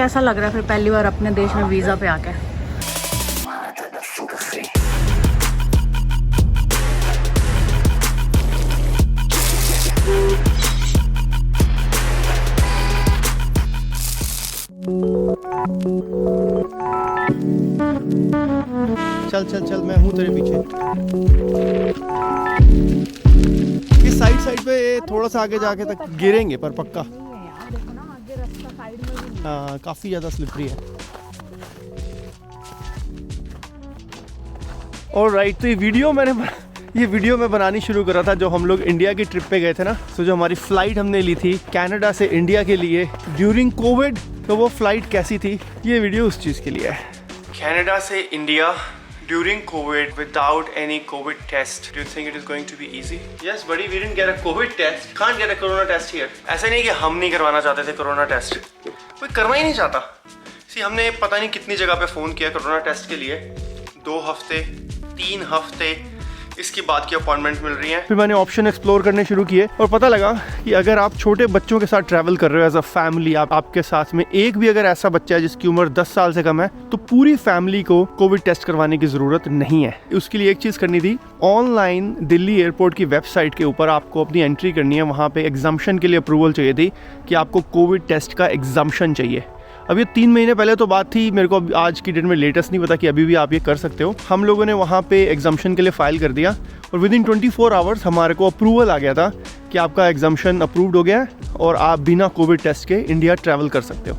कैसा लग रहा है फिर पहली बार अपने देश में वीज़ा पे आके? चल चल चल, मैं हूँ तेरे पीछे। इस साइड पे थोड़ा सा आगे जाके तक गिरेंगे पर पक्का। हाँ, काफ़ी ज़्यादा स्लिपरी है। ऑलराइट, तो ये वीडियो मैं बनानी शुरू करा था जो हम लोग इंडिया की ट्रिप पे गए थे ना। तो जो हमारी फ़्लाइट हमने ली थी कनाडा से इंडिया के लिए ड्यूरिंग कोविड, तो वो फ़्लाइट कैसी थी, ये वीडियो उस चीज़ के लिए है। कनाडा से India during COVID without any COVID test. Do you think it is going to be easy? Yes, buddy, we didn't get a COVID test. Can't get a corona test here. ऐसा नहीं कि हम नहीं करवाना चाहते थे corona test, कोई करवा ही नहीं चाहता। हमने पता नहीं कितनी जगह पे फ़ोन किया कोरोना टेस्ट के लिए, 2 हफ्ते 3 हफ्ते इसकी बात की अपॉइंटमेंट मिल रही है। फिर मैंने ऑप्शन एक्सप्लोर करने शुरू किए और पता लगा कि अगर आप छोटे बच्चों के साथ ट्रैवल कर रहे हो एज अ फैमिली, आपके साथ में एक भी अगर ऐसा बच्चा है जिसकी उम्र 10 साल से कम है, तो पूरी फैमिली को कोविड टेस्ट करवाने की ज़रूरत नहीं है। उसके लिए एक चीज़ करनी थी, ऑनलाइन दिल्ली एयरपोर्ट की वेबसाइट के ऊपर आपको अपनी एंट्री करनी है। वहाँ पे एग्जाम्पशन के लिए अप्रूवल चाहिए थी कि आपको कोविड टेस्ट का एग्जाम्पशन चाहिए। अब ये 3 महीने पहले तो बात थी, मेरे को आज की डेट में लेटेस्ट नहीं पता कि अभी भी आप ये कर सकते हो। हम लोगों ने वहाँ पे एग्जाम्पशन के लिए फ़ाइल कर दिया और विद इन 24 आवर्स हमारे को अप्रूवल आ गया था कि आपका एग्जाम्पशन अप्रूव्ड हो गया है और आप बिना कोविड टेस्ट के इंडिया ट्रैवल कर सकते हो।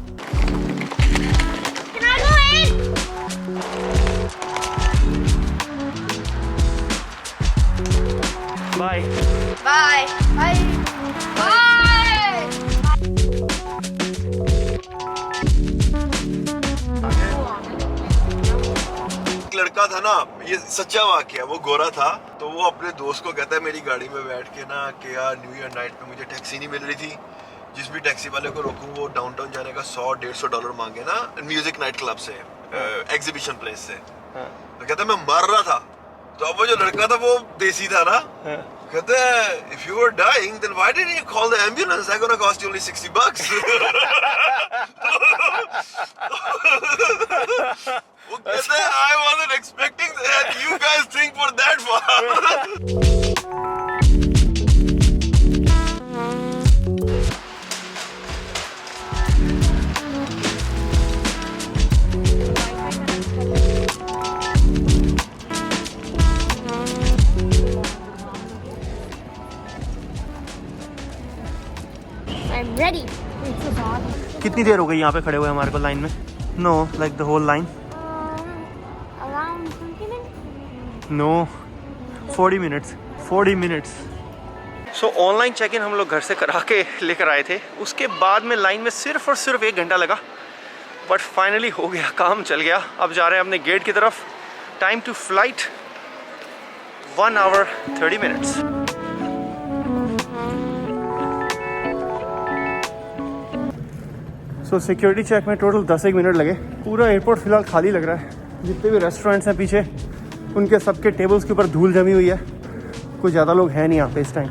Bye bye bye bye. लड़का था ना, ये सच्चा वाकया, वो गोरा था, तो वो अपने दोस्त को कहता है मेरी गाड़ी में बैठ के ना कि यार न्यू ईयर नाइट पे मुझे टैक्सी नहीं मिल रही थी, जिस भी टैक्सी वाले को रोकूं वो डाउनटाउन जाने का $100-150 मांगे ना म्यूजिक नाइट क्लब से, एग्जीबिशन प्लेस से। तो कहता है मैं मर रहा था। तो अब वो जो लड़का था वो देसी था ना, कहता है if you were dying then why didn't you call the ambulance, that's gonna cost you only $60। वो कहता है I wasn't expecting that you guys think for that far। I'm ready. कितनी देर हो गई यहाँ पे खड़े हुए हमारे को लाइन में? No, like the whole line? Around 20 minutes. No, 40 minutes 40 minutes. So online check in हम लोग घर से करा के लेकर आए थे, उसके बाद में लाइन में सिर्फ और सिर्फ 1 घंटा लगा, बट फाइनली हो गया, काम चल गया। अब जा रहे हैं अपने गेट की तरफ। Time to flight 1 hour 30 minutes। So security check में टोटल 10-1 मिनट लगे। पूरा एयरपोर्ट फिलहाल खाली लग रहा है। जितने भी रेस्टोरेंट्स हैं पीछे, उनके सबके टेबल्स के ऊपर धूल जमी हुई है। कोई ज़्यादा लोग हैं नहीं यहाँ पे इस टाइम।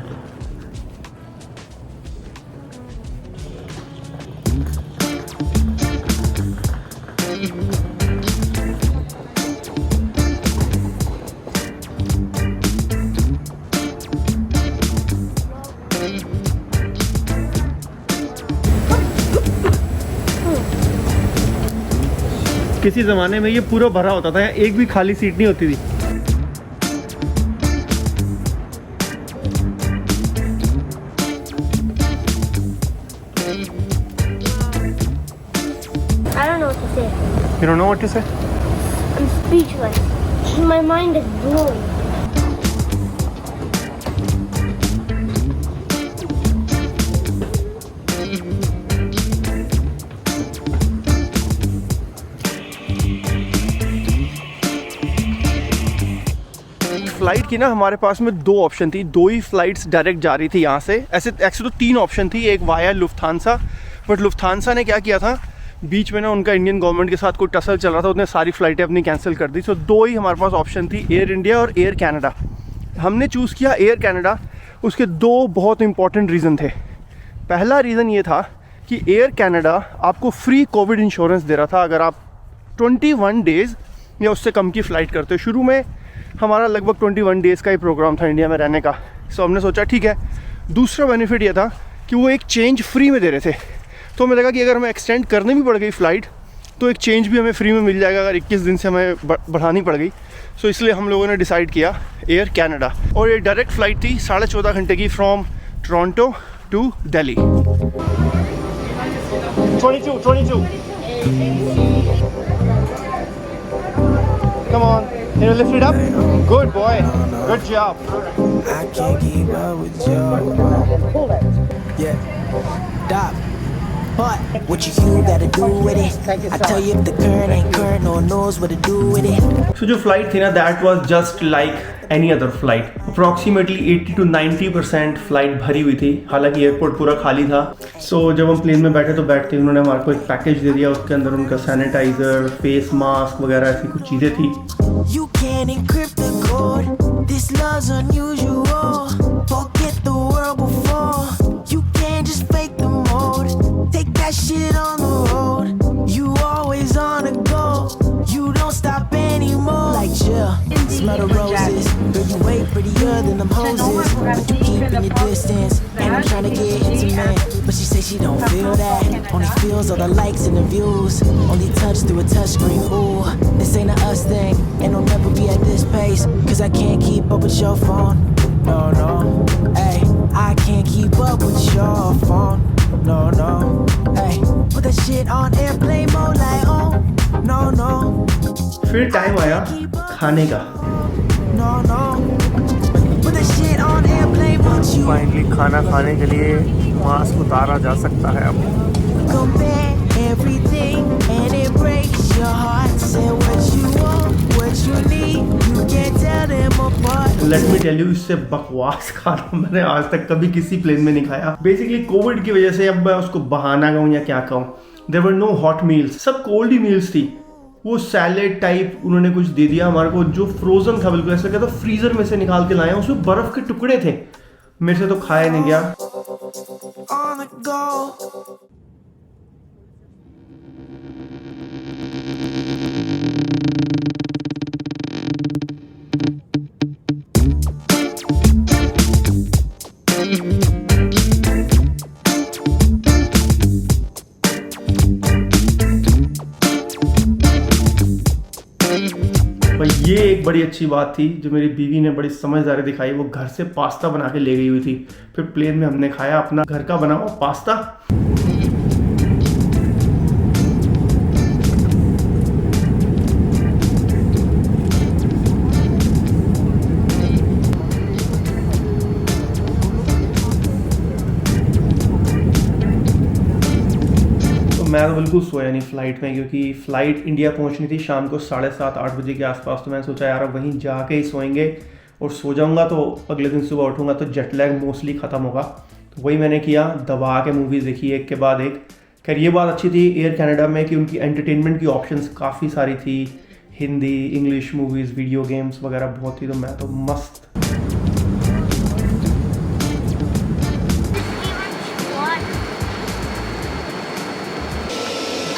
किसी ज़माने में ये पूरा भरा होता था, एक भी खाली सीट नहीं होती थी। I don't know what to say. You don't know what to say? I'm speechless. My mind is blown. Flight की ना हमारे पास में 2 ऑप्शन थी, 2 ही फ्लाइट्स डायरेक्ट जा रही थी यहाँ से। ऐसे तो 3 ऑप्शन थी, एक वाया लुफ्थांसा, बट लुफ्थांसा ने क्या किया था, बीच में ना उनका इंडियन गवर्नमेंट के साथ कोई टसल चल रहा था, उसने सारी फ्लाइटें अपनी कैंसिल कर दी। सो 2 ही हमारे पास ऑप्शन थी, एयर इंडिया और एयर कनाडा। हमने चूज़ किया एयर कनाडा। उसके 2 बहुत इंपॉर्टेंट रीज़न थे। पहला रीज़न ये था कि एयर कनाडा आपको फ्री कोविड इंश्योरेंस दे रहा था अगर आप 21 डेज़ या उससे कम की फ़्लाइट करते हो। शुरू में हमारा लगभग 21 डेज़ का ही प्रोग्राम था इंडिया में रहने का। सो हमने सोचा ठीक है। दूसरा बेनिफिट ये था कि वो एक चेंज फ्री में दे रहे थे, तो हमें लगा कि अगर हमें एक्सटेंड करनी भी पड़ गई फ़्लाइट तो एक चेंज भी हमें फ्री में मिल जाएगा अगर 21 दिन से हमें बढ़ानी पड़ गई। सो इसलिए हम लोगों ने डिसाइड किया एयर कनाडा, और ये डायरेक्ट फ़्लाइट थी 14.5 घंटे की from Toronto to Delhi. 22 Come on, can you lift it up? Good boy, good job. I can't keep up with you. Yeah, stop. What you gotta do with it? I tell you if the current ain't current, no one knows what to do with it. So जो flight थी ना, that was just like any other flight. Approximately 80 to 90% flight भरी हुई थी, हालांकि airport पूरा खाली था। So जब हम प्लेन में बैठे तो बैठते उन्होंने हमारे को एक पैकेज दे दिया, उसके अंदर उनका सैनिटाइजर, फेस मास्क वगैरह ऐसी कुछ चीज़ें थी। You can't encrypt the code. This love's unusual. Forget the world before. You can't just fake the mode. Take that shit on the road. You always on the go. You don't stop anymore. Like chill, smell the roses. Girl, you way prettier than them hoses. But you keeping your distance. And I'm trying to get intimate. But she say she don't feel that. Only feels all the likes and the views. Only touch through a touchscreen. Ooh, this ain't a us thing. And I'll never be at this pace. Cause I can't keep up with your phone. No, no. Ay, I can't keep up with your phone. No, no. Ay, put that shit on airplane mode like oh. No, no. फिर time आया खाने का। No, no. Put that shit on airplane mode. You finally खाना खाने के लिए mask उतारा जा सकता है अब। compare everything and it breaks your heart. Say what you want, what you need. You can't tell them apart. Let me tell you, इससे बकवास खाना मैंने आज तक कभी किसी प्लेन में नहीं खाया। बेसिकली कोविड की वजह से, अब मैं उसको बहाना कहूँ या क्या कहूँ, there were no hot meals, सब कोल्ड ही मील्स थी। वो सैलेड टाइप उन्होंने कुछ दे दिया हमारे को जो फ्रोजन था, बिल्कुल ऐसा कहता फ्रीजर में से निकाल के लाए, उसमें बर्फ के टुकड़े थे। मेरे से तो खाया नहीं गया। On the go. भाई ये एक बड़ी अच्छी बात थी जो मेरी बीवी ने बड़ी समझदारी दिखाई। वो घर से पास्ता बना के ले गई हुई थी, फिर प्लेन में हमने खाया अपना घर का बना हुआ पास्ता। मैं तो बिल्कुल सोया नहीं फ़्लाइट में, क्योंकि फ़्लाइट इंडिया पहुंचनी थी शाम को 7:30-8 बजे के आसपास। तो मैंने सोचा यार अब वहीं जाके ही सोएंगे, और सो जाऊंगा तो अगले दिन सुबह उठूंगा तो जेट लैग मोस्टली ख़त्म होगा। तो वही मैंने किया, दबा के मूवीज़ देखी एक के बाद एक। खैर ये बात अच्छी थी एयर कनाडा में कि उनकी एंटरटेनमेंट की ऑप्शंस काफ़ी सारी थी, Hindi, English movies, video games वगैरह बहुत थी। तो मैं तो मस्त।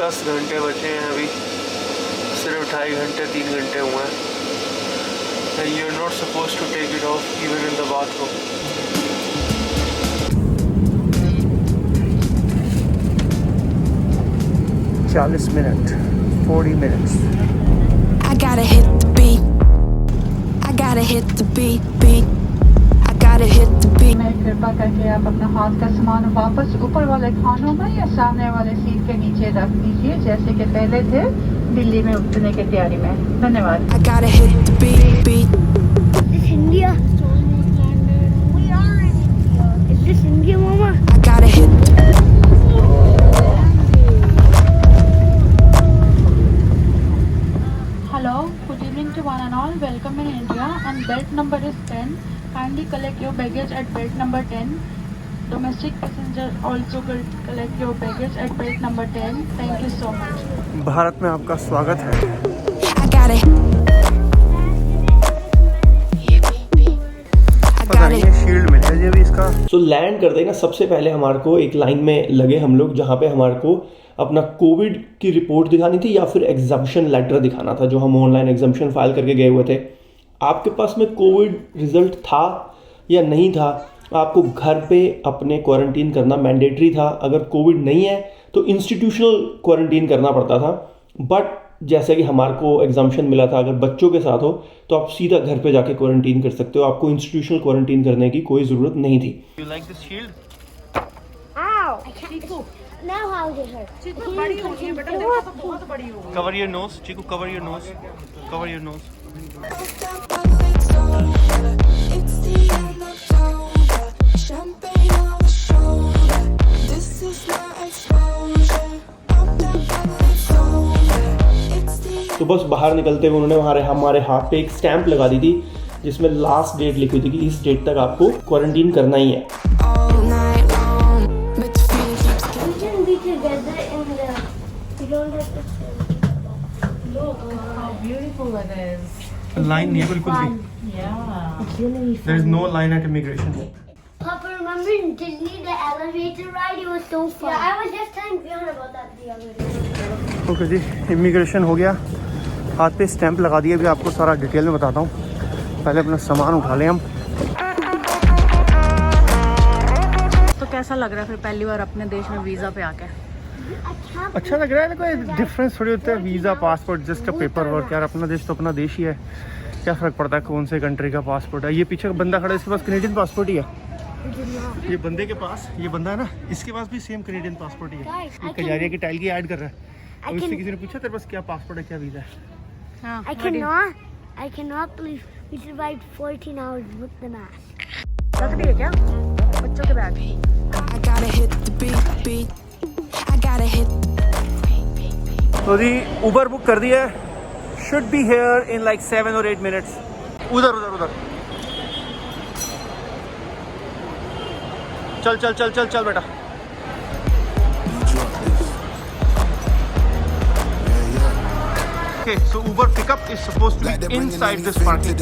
10 घंटे बचे हैं अभी, सिर्फ 2.5 घंटे 3 घंटे हुए हैं। You are not suppose to take it off even in the bathroom. 40 minute, 40 minutes. I gotta hit the beat. I gotta hit the beat, beat. I gotta hit the beat. में कृपा करके आप अपना हाथ का सामान वापस ऊपर वाले खानों में या सामने वाले सीट के नीचे रख दीजिए, जैसे कि पहले थे दिल्ली में उतरने की तैयारी में। धन्यवाद। I gotta hit the beat, beat. Is this India? We are in India. Is this India, Mama? I gotta hit. Hello, good evening to one and all. Welcome in India and belt number is 10. Kindly collect your baggage at belt number 10. Domestic passenger also collect your baggage at belt number 10. Thank you so much. Bharat में आपका स्वागत है। I got it. I पता got नहीं it. ये shield मिल है जी अभी इसका सो लैंड करते ही ना सबसे पहले हमारे को एक लाइन में लगे हम लोग, जहाँ पे हमारे को अपना कोविड की रिपोर्ट दिखानी थी या फिर एग्जाम्पशन लेटर दिखाना था, जो हम ऑनलाइन एग्जाम्पशन फाइल करके गए हुए थे। आपके पास में कोविड रिजल्ट था या नहीं था, आपको घर पे अपने क्वारंटीन करना मैंडेटरी था। अगर कोविड नहीं है तो इंस्टीट्यूशनल क्वारंटीन करना पड़ता था। बट जैसे कि हमारे को एग्जाम्पशन मिला था, अगर बच्चों के साथ हो तो आप सीधा घर पे जाके क्वारंटीन कर सकते हो, आपको इंस्टीट्यूशनल क्वारंटीन करने की कोई ज़रूरत नहीं थी। You like this shield? Ow! I can't. Now how did her? बड़ी हो रही है बेटा, देखो तो बहुत बड़ी हो गई। Cover your nose Chiku, cover your nose, cover your nose. It's the end of October, champagne on the shoulder. This is my exposure. Popped up and it's over. It's the तो बस बाहर निकलते हुए उन्होंने हमारे हाथ पे एक स्टैंप लगा दी थी जिसमें लास्ट डेट लिखी थी कि इस डेट तक आपको क्वारंटीन करना ही है। all night long, but the feeling keeps getting. We can be together in the. We don't have to. Look. How beautiful it is. Line नहीं है बिल्कुल भी। Yeah. It's gonna be There is no line at immigration. Papa, remember in Disney the elevator ride? It was so fun. Yeah, I was just telling Fiona about that the other day. Okay जी, immigration हो गया, हाथ पे stamp लगा दिया। अभी आपको सारा डिटेल में बताता हूँ, पहले अपना सामान उठा लें हम। तो कैसा लग रहा है फिर पहली बार अपने देश में वीज़ा पे आके? अच्छा लग रहा है। कोई डिफरेंस थोड़ी होता है, visa passport just a paper work. यार अपना देश तो अपना देश ही है, क्या फ़र्क पड़ता है कौन से कंट्री का पासपोर्ट है। ये पीछे बंदा खड़ा है, इसके पास कनेडियन पासपोर्ट ही है। ये बंदे के पास, ये बंदा है ना, इसके पास भी सेम कनेडियन पासपोर्ट ही है। ये कजारिया की टाइल की ऐड कर रहा है। अब इससे किसी ने पूछा तेरे पास क्या पासपोर्ट है, क्या वीज़ा है? हाँ, I cannot believe we survived 14 hours with the mask. रख दिए क्या बच्चों के bag? I gotta hit the beat, beat. I gotta hit. तो जी उबर बुक कर दिया है, should be here in like 7 or 8 minutes। उधर उधर उधर चल चल चल चल चल बेटा। Okay, so Uber pickup is supposed to be inside this parking.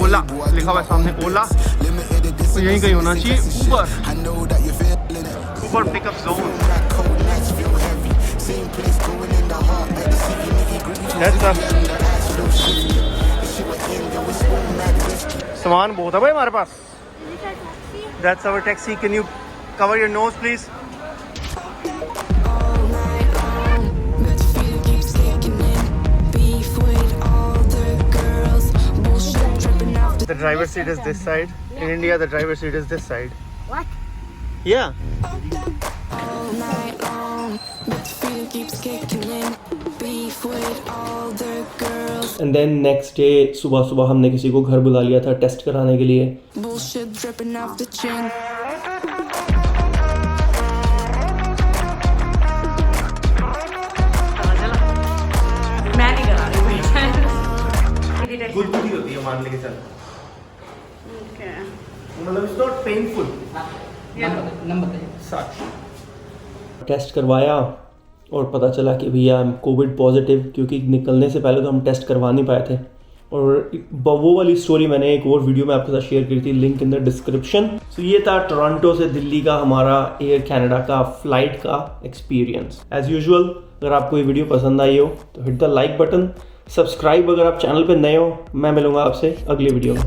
ओला लिखा हुआ है सामने, ओला तो यहीं कहीं होना चाहिए। उबर पिकअप जोन। सामान बहुत है भाई हमारे पास। That's our taxi. Can you cover your nose, please? All night long, but the feeling keeps kicking in. Beef with all the girls, bullshit dripping off the. The driver's seat is this side. In India, the driver's seat is this side. What? Yeah. All night long, but the feeling keeps kicking in. Beef with all the girls, and then next day सुबह सुबह हमने किसी को घर बुला लिया था test कराने के लिए। bullshit dripping off the chin. मैं नहीं करा रही। गुदगुदी होती है मान लेके चल। मतलब इट्स नॉट पेनफुल। टेस्ट करवाया और पता चला कि भैया हम कोविड पॉजिटिव, क्योंकि निकलने से पहले तो हम टेस्ट करवा नहीं पाए थे। और वो वाली स्टोरी मैंने एक और वीडियो में आपके साथ शेयर करी थी, लिंक इन द डिस्क्रिप्शन। सो ये था टोरंटो से दिल्ली का हमारा एयर कनाडा का फ्लाइट का एक्सपीरियंस। एज यूजुअल अगर आपको ये वीडियो पसंद आई हो तो hit the like button, subscribe अगर आप चैनल पे नए हो। मैं मिलूंगा आपसे अगले वीडियो में।